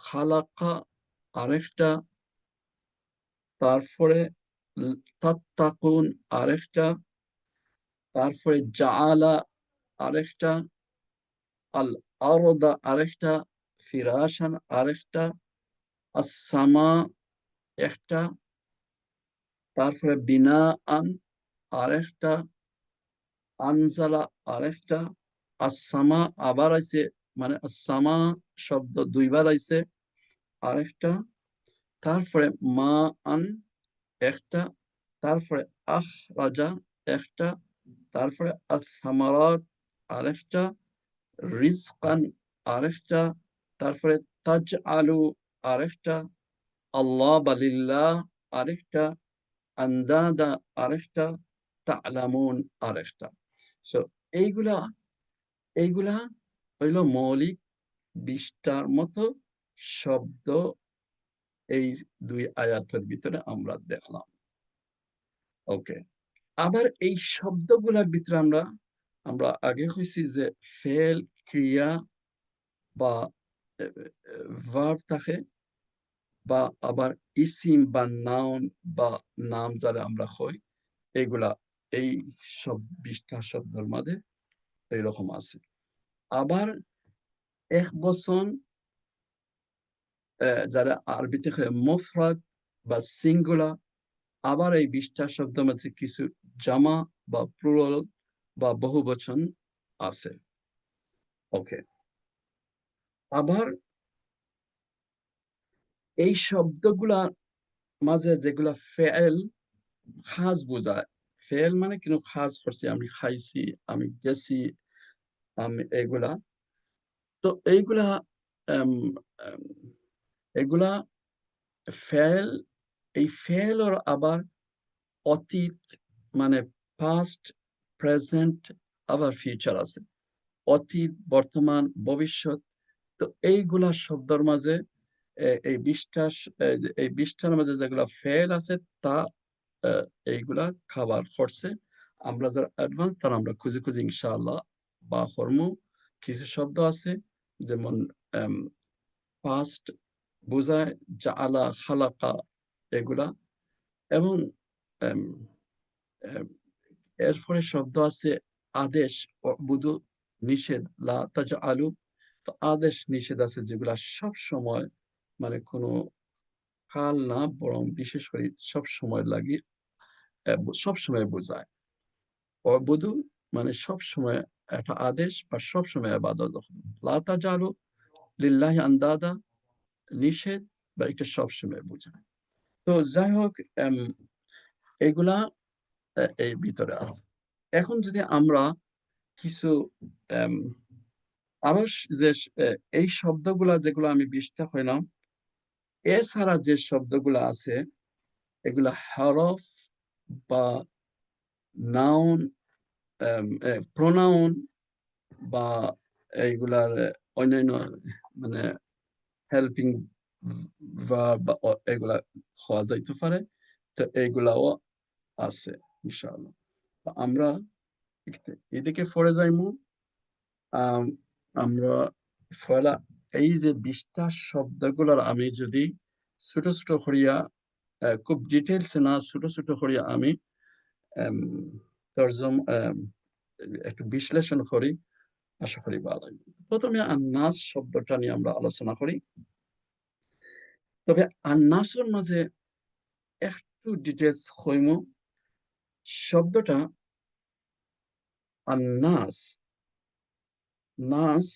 A: খালাকা আরেকটা, তারপরে তাত্তাকুন আরেকটা, তারপরে জাআলা আরেকটা, আল আরদা আরেকটা, ফিরাশান আরেকটা, আসসামা একটা, তারপরে বিনা আন আরেকটা, আনজালা আরেকটা, আসসামা আবার আইছে, মানে আসসামা শব্দ দুইবার আইছে আরেকটা, তারপরে মা আন একটা, তারপরে আখ রাজা একটা, তারপরে আসামারাত আরেকটা, রিজকান আরেকটা, তারপরে তাজ আলু আরেকটা, আল্লাহ বালিল্লাহ আরেকটা, আন্দাদা আরেকটা, তা'লামুন আরেকটা। সো এইগুলা এইগুলা হইল মৌলিক 20টার মতো শব্দ এই দুই আয়াতের ভিতরে আমরা দেখলাম। ওকে, আবার এই শব্দগুলার ভিতরে আমরা আমরা আগে হয়েছি যে ফেল, ক্রিয়া বা ভার্ব থাকে, বা আবার ইসিম বা নাউন বা নাম যারা আমরা হই, এগুলা এই সব 20টা শব্দের মাঝে এইরকম আছে। আবার এক বচন যারা আরবিতে হয় মুফরাদ বা সিঙ্গুলার, আবার এই 20টা শব্দের মাঝে কিছু জামা বা প্লুরাল বা বহুবচন আছে। ওকে, আবার এই শব্দগুলা মাঝে যেগুলা ফেল, কাজ বোঝায়। ফেল মানে কোনো কাজ করছি, আমি খাইছি, আমি গেছি, আমি এগুলা। তো এইগুলা এম, এম, এগুলা ফেল, এই ফেলর আবার অতীত, মানে পাস্ট, প্রেজেন্ট, আবার ফিউচার আছে। অতীত, বর্তমান, ভবিষ্যৎ। তো এইগুলা শব্দের মাঝে এই 20টার মধ্যে যেগুলা ফেল আছে তা আহ, এইগুলা খাবার করছে। আমরা যারা অ্যাডভান্স তারা আমরা খুঁজে খুঁজে ইনশাআল্লাহ বা কর্ম কিছু শব্দ আছে, যেমন পাস্ট বোঝায় জাআলা, খালাকা এগুলা। এবং এম, এম, এরপরে শব্দ আছে আদেশ, বুধু, নিষেধ, লা তাজআলু। তো আদেশ নিষেধ আছে যেগুলা সব সময়, মানে কোনো কাল না, বরং বিশেষ করে সব সময় লাগে, সব সময় বোঝায়। অবুদু মানে সব সময় একটা আদেশ বা সব সময় ইবাদত। লা তাজআলু লিল্লাহি আন্দাদা নিষেধ বা এটা সব সময় বোঝায়। তো যাই হোক, এগুলা এই ভিতরে আছে। এখন যদি আমরা কিছু আম, আরো যে এই শব্দগুলা যেগুলো আমি 20টা হইলাম, এছাড়া যে শব্দগুলো আছে এগুলা হরফ বা নাউন, প্রোনাউন বা এইগুলার অন্যান্য, মানে হেল্পিং ভার্ব বা এগুলা হওয়া যাইতে পারে। তো এইগুলাও আছে ইনশাআল্লাহ। আমরা এদিকে পড়ে যাইমু আম আমরা ফয়লা এই যে ২০টা শব্দগুলার আমি যদি ছোট, ছোট করিয়া খুব ডিটেইলস না ছোট, ছোট করিয়া আমি এম তরজম একটু বিশ্লেষণ করি, আশা করি ভালো লাগবে। ১ম এ আন-নাস শব্দটা নিয়ে আমরা আলোচনা করি। তবে আন-নাসের মাঝে একটু ডিটেইলস হইমু। শব্দটা আন-নাস, নাস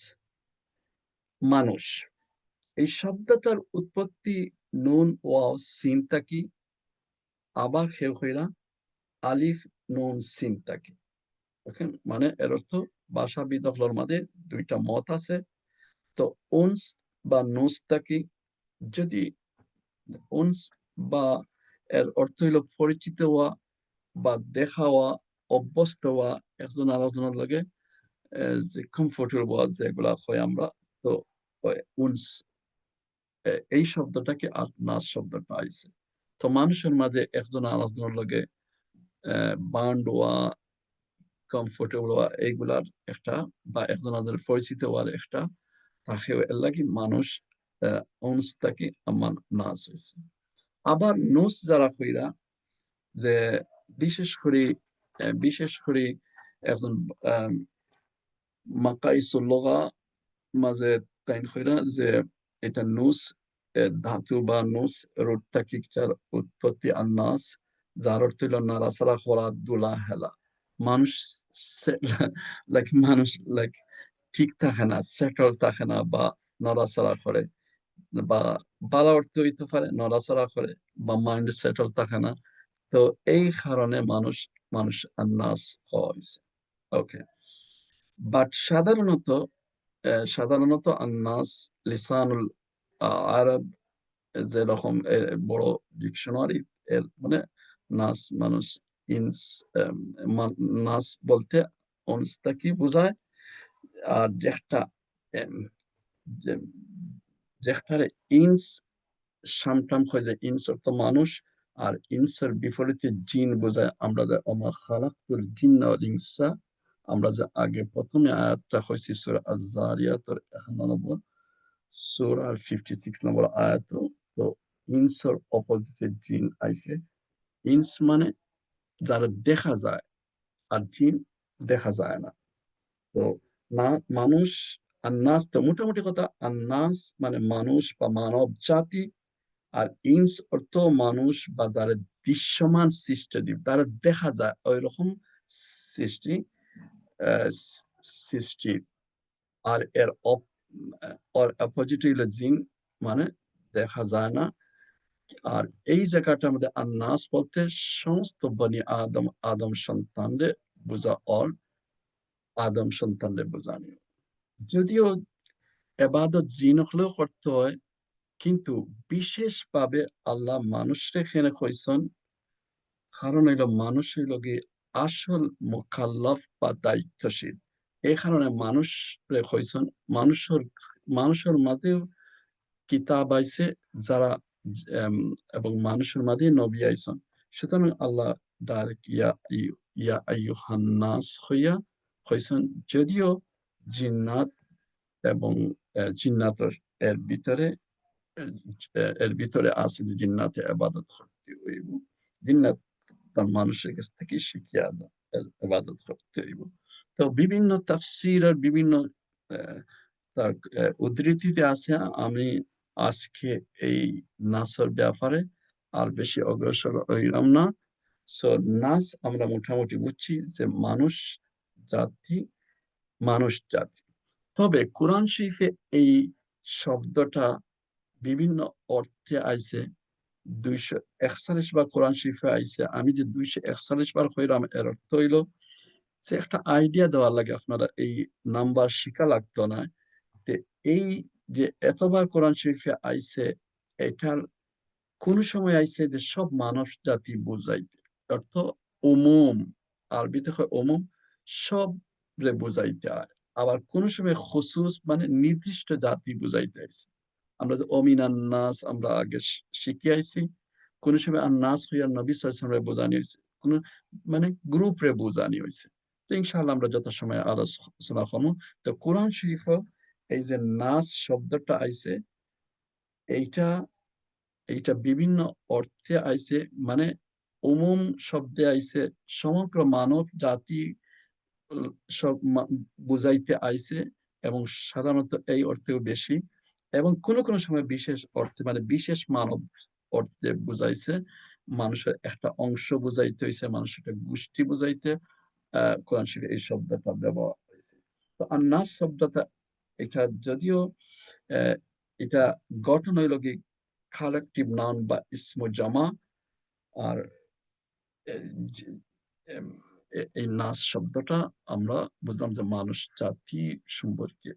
A: মানুষ। এই শব্দটার উৎপত্তি নুন, ওয়াও, সিন থাকি, আবার হেউ কইরা আলিফ, নুন, সিন থাকি। ওকে? মানে এর অর্থ ভাষাবিদ হলোর মাঝে ২ টা মত আছে। তো উনস বা নুস থাকি যদি উনস বা এর অর্থ হইল পরিচিত হওয়া বা দেখা হওয়া, অভ্যস্ত হওয়া একজন আরেকজনের লগে যে কমফোর্টেবল হওয়া যেগুলা কই আমরা। তো উনস এই শব্দটাকে নাস শব্দটা আইছে। তো মানুষের মাঝে একজন আরেকজনের লগে বন্ড হওয়া, কমফোর্টেবল হওয়া এইগুলার একটা বা একজন আরেকজনের পরিচিত হওয়ার একটা তাকেও এর লাগি মানুষ আ উনস থাকি আমার নাস হইছে। আবার নুস যারা কইরা যে বিশেষ করে একজন আম মাকাইসুল লগা মাঝে তাইন কইরা যে এটা নুস ধাতু বা নুস রুট থাকি যার উৎপত্তি আন-নাস যার অর্থ হইল নাড়াচাড়া করা, দোলা হেলা। মানুষ মানুষ লাইক ঠিক থাকে না, সেটল থাকে না বা নড়াচড়া করে বা বালা অর্থ হইতে পারে নড়াচড়া করে বা মাইন্ড সেটল থাকে না। তো এই কারণে মানুষ আন-নাস হওয়া হইছে। ওকে। বাট সাধারণত আন-নাস লিসানুল আরব যেরকম বড় ডিকশনারি এর মানে নাস মানুষ ইনস নাস বলতে অনস্তাকি বোঝায়। আর যেটা এম যে যেটারে ইনস সামটাম হয় যে ইনস অর্থ মানুষ আর ইনসের বিপরীতে জিন বোঝায় আমরা যে ওমা খালাকতুল জিন্না ওয়াল ইনসা আমরা যে আগে ১ম এ আয়াতটা হইছে সূরা আয-যারিয়াতের ৫১ নম্বর সূরার 56 নম্বর আয়াত। তো ইনসের অপোজিটে জিন আইছে। ইনস মানে যারা দেখা যায় আর জিন দেখা যায় না। তো না মানুষ আন-নাস তো মোটামুটি কথা আন-নাস মানে মানুষ বা মানব জাতি আর ইনস অর্থ মানুষ বা যারা দৃশ্যমান সৃষ্টিজীব তারা দেখা যায় ঐরকম সৃষ্টি সৃষ্টি আর এর অপোজিট হইল জিন মানে দেখা যায় না। আর এই জায়গাটার মধ্যে আন-নাস বলতে সমস্ত বনি আদম সন্তানদের বোঝা আদম সন্তানদের বোঝানি। যদিও এবাদত জিন হলেও করতে হয় কিন্তু বিশেষভাবে আল্লাহ মানুষরে এখানে কইছেন কারণ হইল মানুষ হইল গিয়ে আসল মোকাল্লাফ বা দায়িত্বশীল। এই কারণে মানুষরে কইছেন মানুষের মানুষের মাঝেও কিতাব আইছে যারা এম এবং মানুষের মাঝেই নবী আইছেন। সুতরাং আল্লাহ ডাইরেক্ট ইয়া আইয়ুহান নাস হইয়া কইছেন যদিও জিন্নাত এবং জিন্নাতের এর ভিতরে এর ভিতরে আছে যে জিন্নাতে ইবাদত করতে হইব। জিন্নাত তার মানুষের কাছ থেকে শিখিয়া ইবাদত করতে হইব। তো বিভিন্ন তাফসীর আর বিভিন্ন অ্যা তার উদ্ধৃতিতে আছে আমি আজকে এই নাসের ব্যাপারে আর বেশি অগ্রসর হইলাম না। সো নাস আমরা মোটামুটি বুঝছি যে জাতি, মানুষ জাতি। তবে কোরআন শরীফে এই শব্দটা বিভিন্ন অর্থে আইছে। ২৪১ বার কোরআন শরীফে আইছে। আমি যে ২৪১ বার কইরাম এর অর্থ হইল যে একটা আইডিয়া দেওয়ার লাগে আপনারা এই নাম্বার শিখা লাগতো না। তে এই যে এতবার কোরআন শরীফে আইছে এটার কোন সময় আইছে যে সব মানব জাতি বুঝাইতে। অর্থ উমুম আরবিতে হয় উমুম সবরে বুঝাইতে হয়। আবার কোন সময় খুসুস মানে নির্দিষ্ট জাতি বুঝাইতে আইছে। আমরা যে অমিনান নাস আমরা আগে শিখে আইছি। কোন সময় আন-নাস হইয়া নবী সাল্লাল্লাহু আলাইহি ওয়াসাল্লাম বোঝানি হইছে। কোন মানে গ্রুপ রে বোঝানি হইছে। তো ইনশাআল্লাহ আমরা যথাসময়ে আলোচনা করবো। তো কোরআন শরীফও এই যে নাস শব্দটা আইছে, এইটা এইটা বিভিন্ন অর্থে আইছে, মানে উমুম শব্দে আইছে, সমগ্র মানব জাতি ল সব বুঝাইতে আইছে, এবং সাধারণত এই অর্থেও বেশি, এবং কোনো সময় বিশেষ অর্থে, মানে বিশেষ মানব অর্থে বুঝাইছে। মানুষের একটা অংশ বুঝাইতে হইছে, মানুষের একটা গোষ্ঠী বুঝাইতে কোরআন শরীফে এই শব্দটা ব্যবহার হয়েছে। তো আন-নাস শব্দটা, এটা যদিও অ্যা এটা গঠন হইল কি কালেক্টিভ নাউন বা ইসমু জামা। আর এ যে এম এই নাস শব্দটা আমরা বুঝলাম যে মানুষ জাতি সম্পর্কে।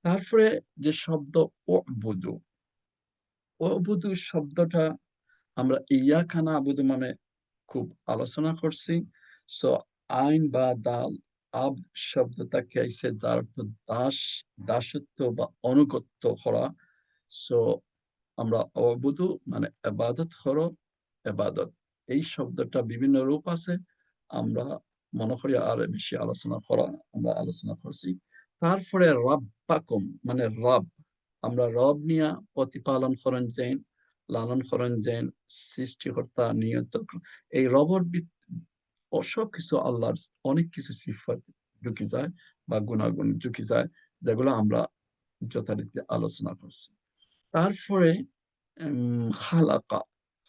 A: তারপরে যে শব্দ উ'বুদু, উ'বুদু শব্দটা আমরা ইয়াকা না'বুদু মানে খুব আলোচনা করছি। সো আইন বা দাল, আবদ শব্দটাকে আইছে যার অর্থ দাস, দাসত্ব বা আনুগত্য করা। সো আমরা অবুদু মানে এবাদত করো, এবাদত। এই শব্দটা বিভিন্ন রূপ আছে। আমরা মনে করি আরো বেশি আমরা আলোচনা করছি। তারপরে রাব্বাকুম মানে রব। আমরা রব নিয়া প্রতিপালন করেন যেন, লালন করেন যেন, সৃষ্টিকর্তা নিয়ত। এই রবর সবকিছু আল্লাহর অনেক কিছু সিফাত ঢুকে যায় বা গুণাগুণ ঢুকে যায়, যেগুলো আমরা যথারীতি আলোচনা করছি। তারপরে খালাকা।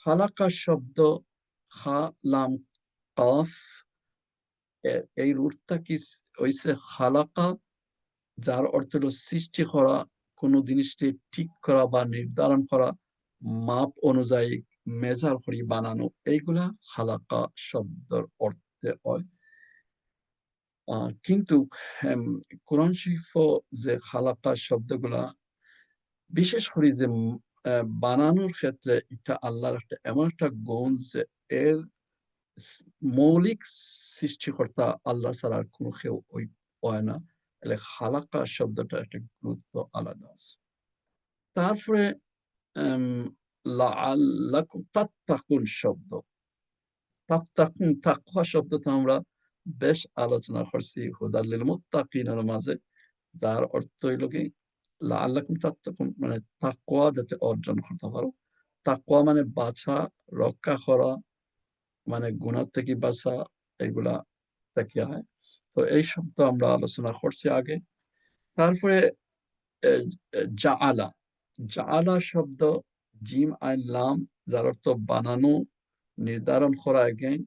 A: খালাকা শব্দ খা, লাম, কফ, এই রুটটা কি হইছে খালাকা, যার অর্থ হলো সৃষ্টি করা, কোন জিনিসটি ঠিক করা বা নির্ধারণ করা, মাপ অনুযায়ী মেজার করি বানানো, এইগুলা খালাকা শব্দের অর্থে হয়। কিন্তু এম কোরআন শরীফও যে খালাকা শব্দগুলা বিশেষ করে যে বানানোর ক্ষেত্রে, এটা আল্লাহর একটা এমন একটা গুণ যে এর স মৌলিক সৃষ্টিকর্তা আল্লাহ ছাড়া আর কোন কেউ হয় না। তাহলে খালাকা শব্দটা একটা গুরুত্ব আলাদা আছে। তারপরে এম লাআল্লাকুম তাত্তাকুন শব্দ। তাত্তাকুন, তাকওয়া শব্দটা আমরা বেশ আলোচনা করছি হুদাল লিল মুত্তাকিনের মাঝে। যার অর্থ হইল কি লাআল্লাকুম তাত্তাকুন মানে তাকওয়া যাতে অর্জন করতে পারো। তাকওয়া মানে বাছা, রক্ষা করা, মানে গুনাহ থেকে বাঁচা, এগুলা থেকে হয়। তো এই শব্দ আমরা আলোচনা করছি আগে। তারপরে এ এ জাআলা। জাআলা শব্দ জিম আইন লাম, যার অর্থ বানানো, নির্ধারণ করা, এগেইন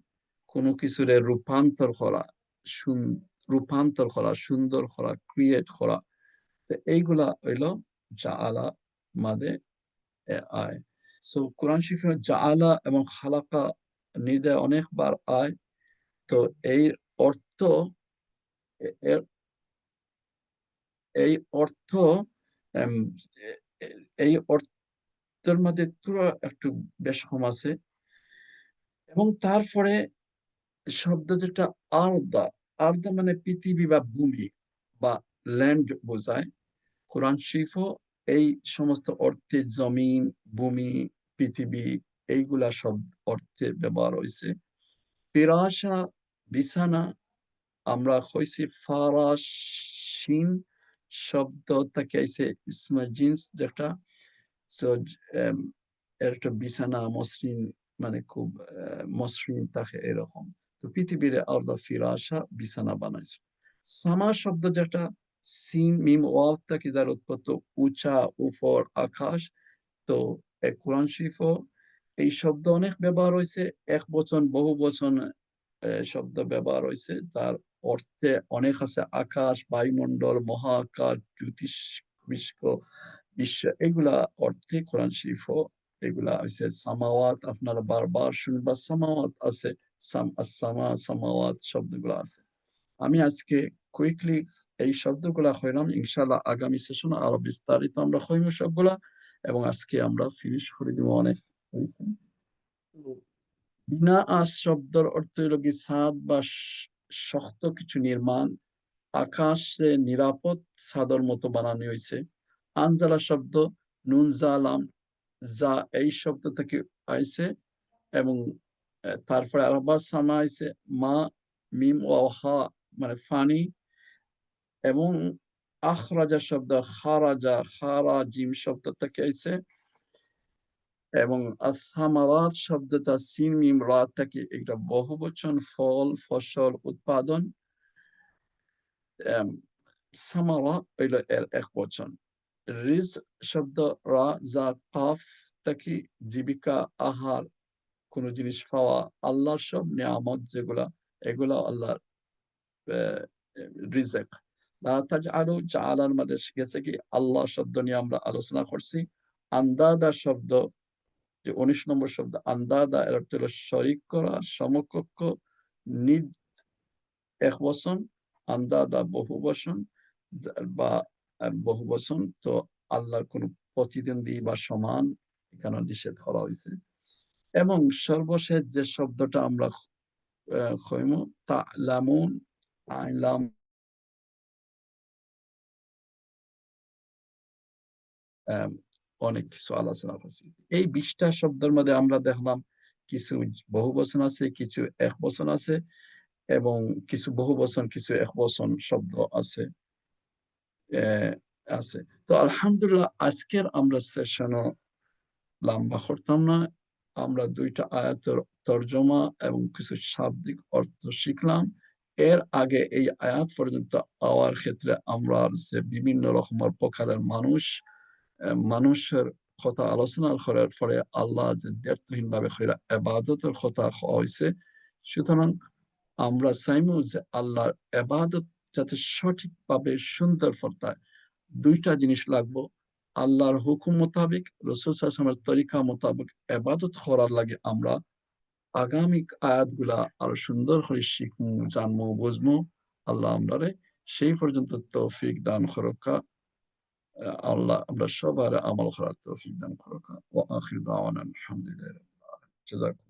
A: কোন কিছুরে রূপান্তর করা, সুন রূপান্তর করা, সুন্দর করা, ক্রিয়েট করা। তো এইগুলা হইল জাআলা মাদে আয়। সো কোরআন শরীফে জাআলা এবং খালাকা নির্দয় অনেকবার আয়। তো এই অর্থ এ এর এই অর্থ এম এ এ এই অর্থের মধ্যে তুরা একটু বেশ কম আছে। এবং তারপরে শব্দ যেটা আরদা, আরদা মানে পৃথিবী বা ভূমি বা ল্যান্ড বোঝায়। কোরআন শরীফও এই সমস্ত অর্থে জমিন, ভূমি, পৃথিবী, এইগুলা সব অর্থে ব্যবহার হইছে। ফিরাশা বিছানা, আমরা কইছি ফারাশিন শব্দ থেকে আইছে ইসমে জিন্স যেটা। সো এম এর একটা বিছানা মসৃণ, মানে খুব মসৃণ থাকে এরকম। তো পৃথিবীর আরদা ফিরাশা বিছানা বানাইছে। সামা শব্দ যেটা সিন মিম ওয়াও থেকে যার উৎপত্তি, উঁচা, উপর, আকাশ। তো কোরআন শরীফও এই শব্দ অনেক ব্যবহার হইছে। একবচন, বহুবচন শব্দ ব্যবহার হইছে। যার অর্থে অনেক আছে, আকাশ, বায়ুমণ্ডল, মহাকাশ, জ্যোতিষ্ক, বিশ্ব, এগুলা অর্থে কোরআন শরীফও এগুলা হইছে। সামাওয়াত আপনারা বারবার শুনবা, সামাওয়াত আছে, আস-সামা, সামাওয়াত শব্দগুলা আছে। আমি আজকে কুইকলি এই শব্দগুলা কইলাম। ইনশাআল্লাহ আগামী সেশনে আরো বিস্তারিত আমরা কইমু সবগুলা, এবং আজকে আমরা ফিনিশ করে দিব অনেক হইছে। তো বিনাআস শব্দের অর্থ হইল কি ছাদ বা শক্ত কিছু নির্মাণ। আকাশে নিরাপদ ছাদর মতো বানানো হইছে। আনজালা শব্দ নুন জালাম যা এই শব্দ থেকে আইছে, এবং তারপরে আবার সামা আইছে মা, মিম ওয়াও হা মানে ফানি, এবং আখরাজা শব্দ খারাজা, খারা জিম শব্দ থেকে আইছে, এবং আস-সামারাত শব্দটা সিন মিম রা থেকে, এটা বহুবচন, ফল, ফসল, উৎপাদন। এম সামারা হইল এর একবচন। রিজক শব্দ রা জা কাফ থেকে, জীবিকা, আহার, কোন জিনিস পাওয়া, আল্লাহর সব নিয়ামত যেগুলা, এগুলা আল্লাহর রিজক। লা তাজআলু, জাআলার মধ্যে গেছে কি আল্লাহ শব্দ নিয়ে আমরা আলোচনা করছি। আন্দাদা শব্দ, যে ১৯ নম্বর শব্দ আন্দাদা, এর অর্থ হলো শরিক করা, সমকক্ষ, নিজ, একবচন, আন্দাদা বহুবচন, বা বহুবচন। তো আল্লাহর কোন প্রতিদ্বন্দ্বী বা সমান এখানে নিষেধ করা হয়েছে। এবং সর্বশেষ যে শব্দটা আমরা খইমু, তা'লামুন, আইলাম, আম অনেক কিছু আলোচনা করছি। এই ২০ টা শব্দের মধ্যে আমরা দেখলাম কিছু বহুবচন আছে, কিছু একবচন আছে, এবং কিছু বহুবচন, কিছু একবচন শব্দ আছে। আছে। তো আলহামদুলিল্লাহ, আজকের আমরা সেশনও লম্বা করতাম না। আমরা ২ টা আয়াতের তর্জমা এবং কিছু শাব্দিক অর্থ শিখলাম। এর আগে এই আয়াত পর্যন্ত পাওয়ার ক্ষেত্রে আমরা যে বিভিন্ন রকমের প্রকারের মানুষের কথা আলোচনা করার পরে আল্লাহ যে দ্ব্যর্থহীনভাবে কইরা ইবাদতের কথা কওয়া হইছে। সুতরাং আমরা চাইমু যে আল্লাহর ইবাদত যাতে সঠিকভাবে সুন্দর পন্থায়, ২ টা জিনিস লাগবো। আল্লাহর হুকুম মোতাবেক, রাসূল সাল্লাল্লাহু আলাইহি ওয়াসাল্লামের তরিকা মোতাবেক ইবাদত করার লাগে আমরা আগামী আয়াতগুলা আরো সুন্দর করে শিখমু, জানমু, বুঝমু। আল্লাহ আমরারে সেই পর্যন্ত তৌফিক দান করুকা। আল্লাহ আমরা সবার আমল করার তৌফিক দান করুকা। ওয়া আখিরু দাওয়ানা আলহামদুলিল্লাহি রাব্বিল আলামিন। জাযাকুম